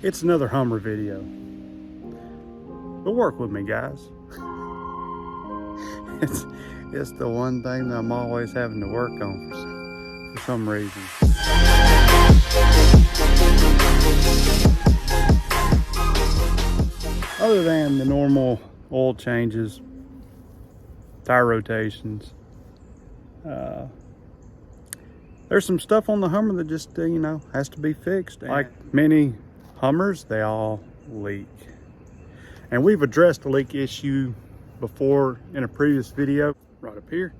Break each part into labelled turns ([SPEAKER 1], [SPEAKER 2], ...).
[SPEAKER 1] It's another Hummer video. But work with me, guys. It's the one thing that I'm always having to work on for some reason. Other than the normal oil changes, tire rotations, there's some stuff on the Hummer that just, you know, has to be fixed. Like many Hummers, they all leak. And we've addressed the leak issue before in a previous video, right up here,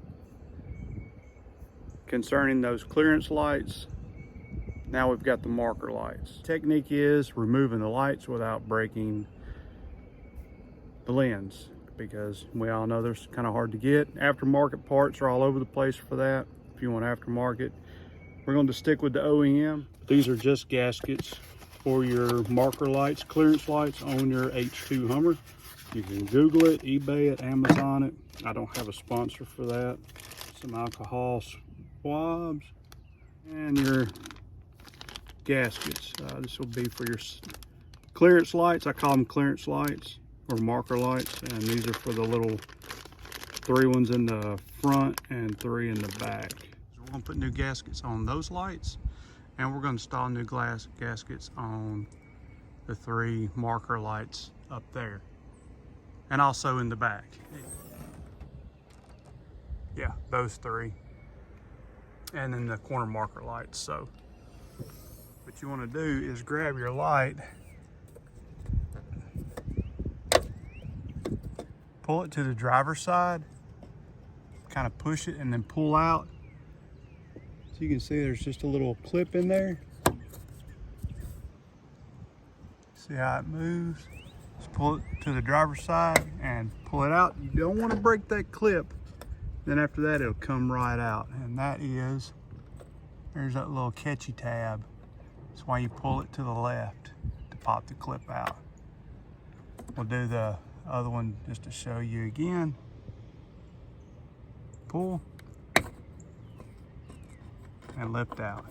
[SPEAKER 1] concerning those clearance lights. Now we've got the marker lights. Technique is removing the lights without breaking the lens, because we all know they're kind of hard to get. Aftermarket parts are all over the place for that. If you want aftermarket, we're going to stick with the OEM. These are just gaskets for your marker lights, clearance lights on your H2 Hummer. You can Google it, eBay it, Amazon it. I don't have a sponsor for that. Some alcohol swabs and your gaskets. This will be for your clearance lights. I call them clearance lights or marker lights, and these are for the little 3 ones in the front and 3 in the back. So we're going to put new gaskets on those lights, and we're going to install new glass gaskets on the 3 marker lights up there, and also in the back. Yeah, those 3, and then the corner marker lights. So what you want to do is grab your light, pull it to the driver's side, kind of push it and then pull out. So you can see there's just a little clip in there. See how it moves? Just pull it to the driver's side and pull it out. You don't want to break that clip. Then after that, it'll come right out. And that is, there's that little catchy tab. That's why you pull it to the left to pop the clip out. We'll do the other one just to show you again. Pull and lift out,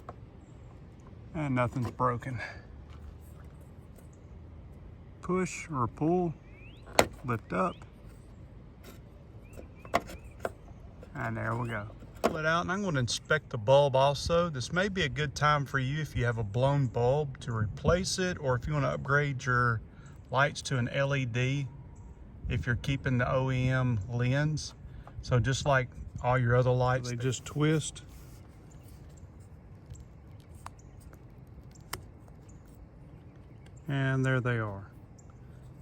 [SPEAKER 1] and nothing's broken. Push or pull, lift up, and there we go. Pull it out, and I'm going to inspect the bulb also. This may be a good time for you if you have a blown bulb to replace it, or if you want to upgrade your lights to an LED if you're keeping the OEM lens. So just like all your other lights, they just twist. And there they are.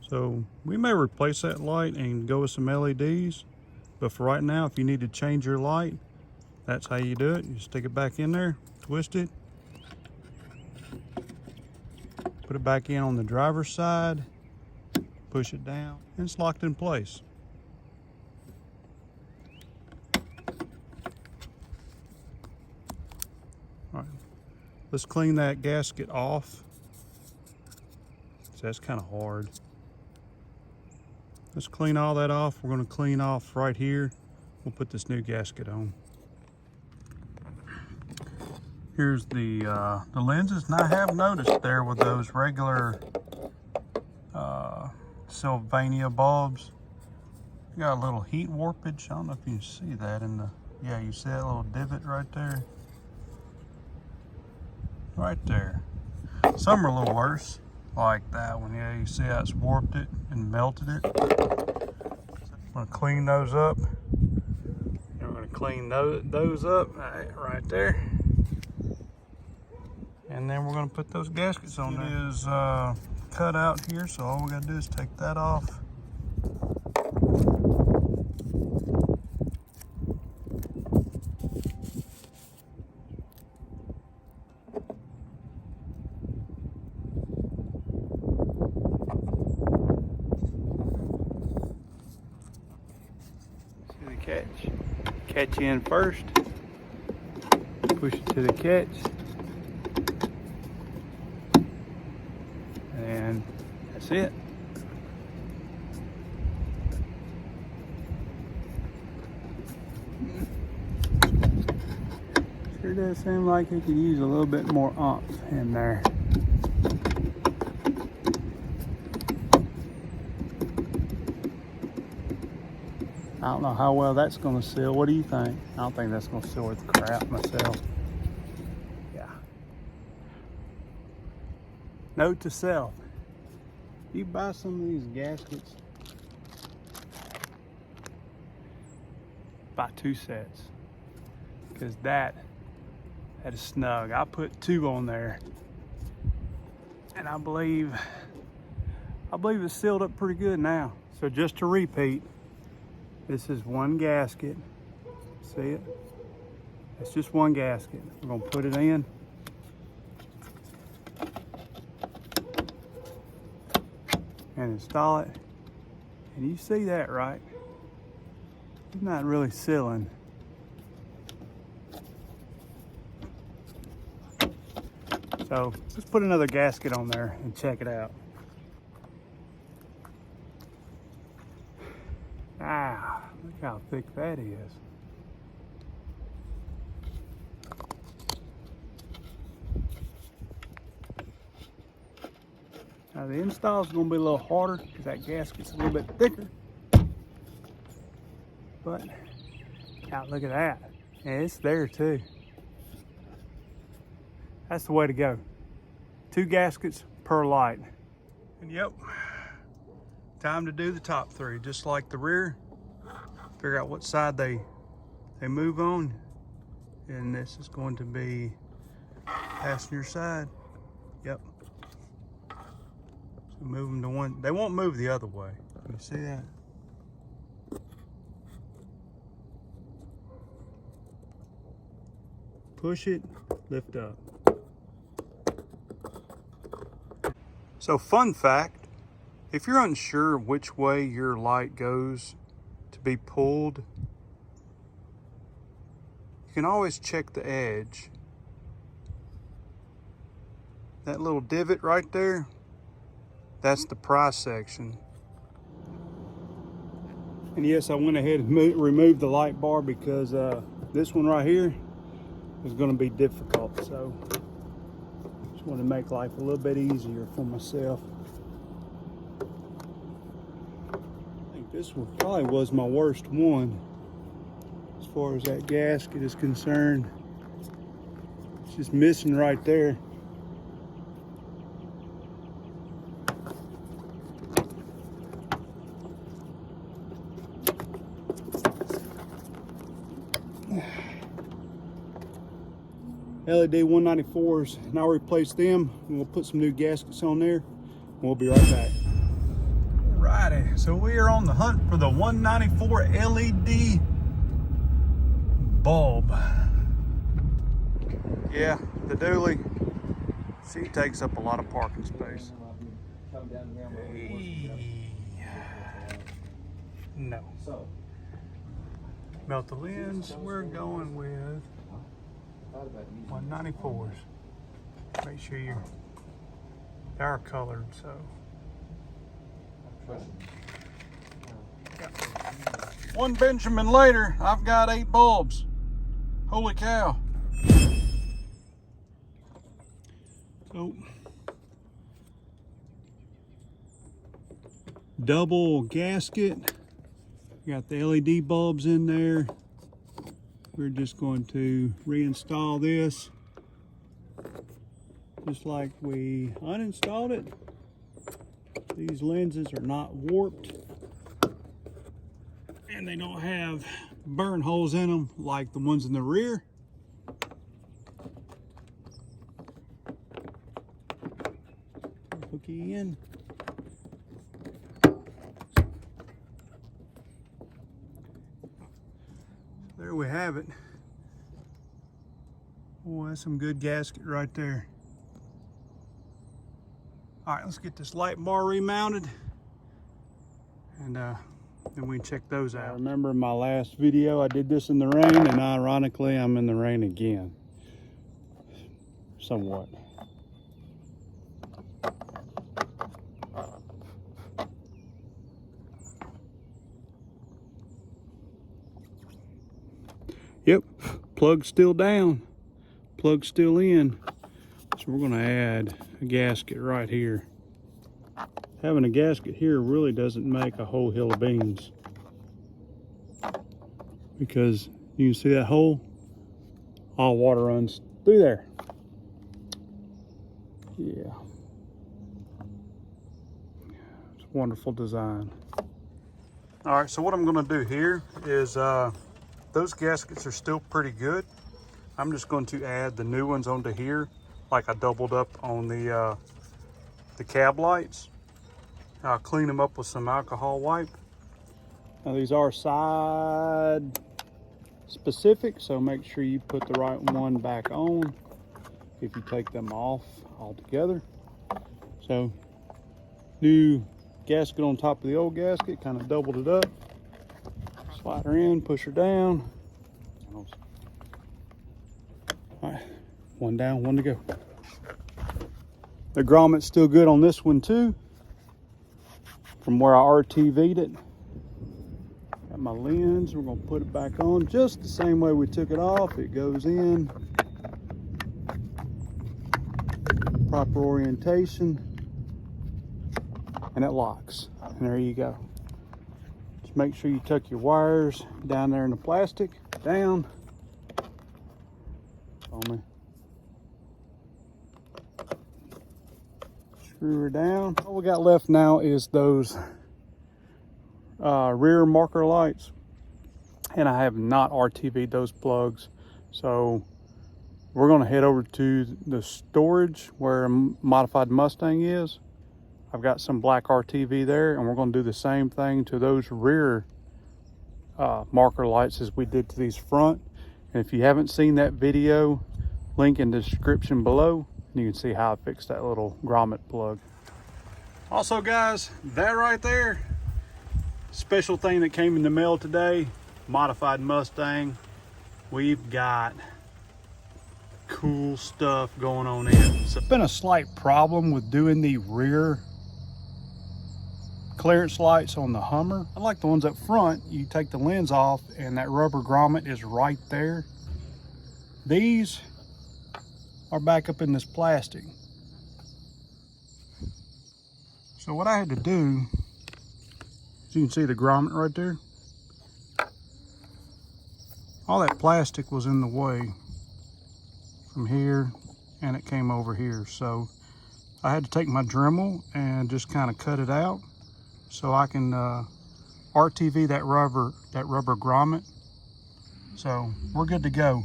[SPEAKER 1] So we may replace that light and go with some LEDs, but for right now, if you need to change your light, that's how you do it. You stick it back in there, twist it, put it back in on the driver's side, push it down, and it's locked in place. All right, let's clean that gasket off. So that's kind of hard. Let's clean all that off. We're going to clean off right here. We'll put this new gasket on. Here's the lenses, and I have noticed there with those regular Sylvania bulbs, you got a little heat warpage. I don't know if you can see that in the, yeah, you see that little divot right there? Right there. Some are a little worse, like that one. Yeah, you see how it's warped it and melted it. I'm gonna clean those up. And we're gonna clean those up right there. And then we're gonna put those gaskets on there. It is cut out here, so all we gotta do is take that off. See the catch? Catch in first. Push it to the catch. And that's it. Sure does seem like it could use a little bit more oomph in there. I don't know how well that's gonna seal. What do you think? I don't think that's gonna seal worth crap myself. Yeah. Note to self. You buy some of these gaskets, buy 2 sets. Because that is snug. I put 2 on there. And I believe it's sealed up pretty good now. So just to repeat, this is 1 gasket. See it? It's just 1 gasket. We're gonna put it in. And install it. And you see that, right? It's not really sealing. So let's put another gasket on there and check it out. Ah, look how thick that is. Now the install is going to be a little harder because that gasket's a little bit thicker. But now look at that. And it's there too. That's the way to go. 2 gaskets per light. And yep, time to do the top 3. Just like the rear, figure out what side they move on. And this is going to be passenger side. Yep. So move them to one. They won't move the other way. You see that? Push it, lift up. So fun fact, if you're unsure which way your light goes to be pulled, you can always check the edge. That little divot right there, that's the pry section. And yes, I went ahead and removed the light bar because this one right here is going to be difficult. So just want to make life a little bit easier for myself. I think this one probably was my worst one as far as that gasket is concerned. It's just missing right there. LED 194s, and I'll replace them, and we'll put some new gaskets on there, and we'll be right back. Alrighty, so we are on the hunt for the 194 LED bulb. Yeah, the dually, see, it takes up a lot of parking space. Hey. No. Melt the lens, we're going with 194s. Make sure they are colored, so. Yeah. One Benjamin later, I've got 8 bulbs. Holy cow. So, double gasket. Got the LED bulbs in there. We're just going to reinstall this just like we uninstalled it. These lenses are not warped and they don't have burn holes in them like the ones in the rear. Hooky in. There we have it. Oh, that's some good gasket right there. All right, let's get this light bar remounted, and then we can check those out. I remember in my last video I did this in the rain, and ironically I'm in the rain again. Somewhat. Yep, plug's still down, plug's still in. So we're gonna add a gasket right here. Having a gasket here really doesn't make a whole hill of beans. because you can see that hole, all water runs through there. Yeah, it's a wonderful design. All right, so what I'm gonna do here is those gaskets are still pretty good. I'm just going to add the new ones onto here, like I doubled up on the cab lights. I'll clean them up with some alcohol wipe. Now these are side specific, so make sure you put the right one back on if you take them off altogether. So new gasket on top of the old gasket, kind of doubled it up. Slide her in, push her down. All right, one down, one to go. The grommet's still good on this one too, from where I RTV'd it. Got my lens, we're gonna put it back on just the same way we took it off. It goes in, proper orientation, and it locks. And there you go. Just make sure you tuck your wires down there in the plastic, down. On me. Screw her down. All we got left now is those rear marker lights, and I have not RTV'd those plugs, so we're going to head over to the storage where a modified Mustang is. I've got some black RTV there, and we're going to do the same thing to those rear marker lights as we did to these front. And if you haven't seen that video, link in the description below, and you can see how I fixed that little grommet plug. Also guys, that right there, special thing that came in the mail today, modified Mustang. We've got cool stuff going on in it. So it's been a slight problem with doing the rear clearance lights on the Hummer. Unlike the ones up front, you take the lens off and that rubber grommet is right there. These are back up in this plastic. So what I had to do, as you can see the grommet right there, all that plastic was in the way from here, and it came over here. So I had to take my Dremel and just kind of cut it out so I can RTV that rubber grommet. So we're good to go.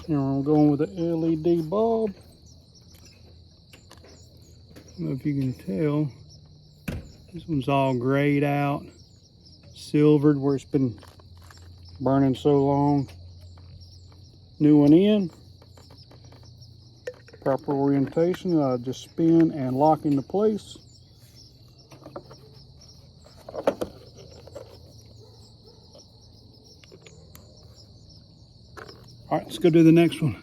[SPEAKER 1] Here I'm going with the LED bulb. I don't know if you can tell, this one's all grayed out, silvered where it's been burning so long. New one in, proper orientation, just spin and lock into place. All right, let's go do the next one.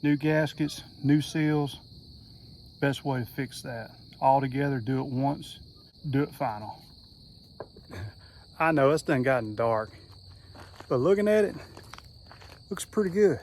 [SPEAKER 1] New gaskets, new seals. Best way to fix that. All together, do it once, do it final. I know it's done gotten dark, but looking at it, looks pretty good.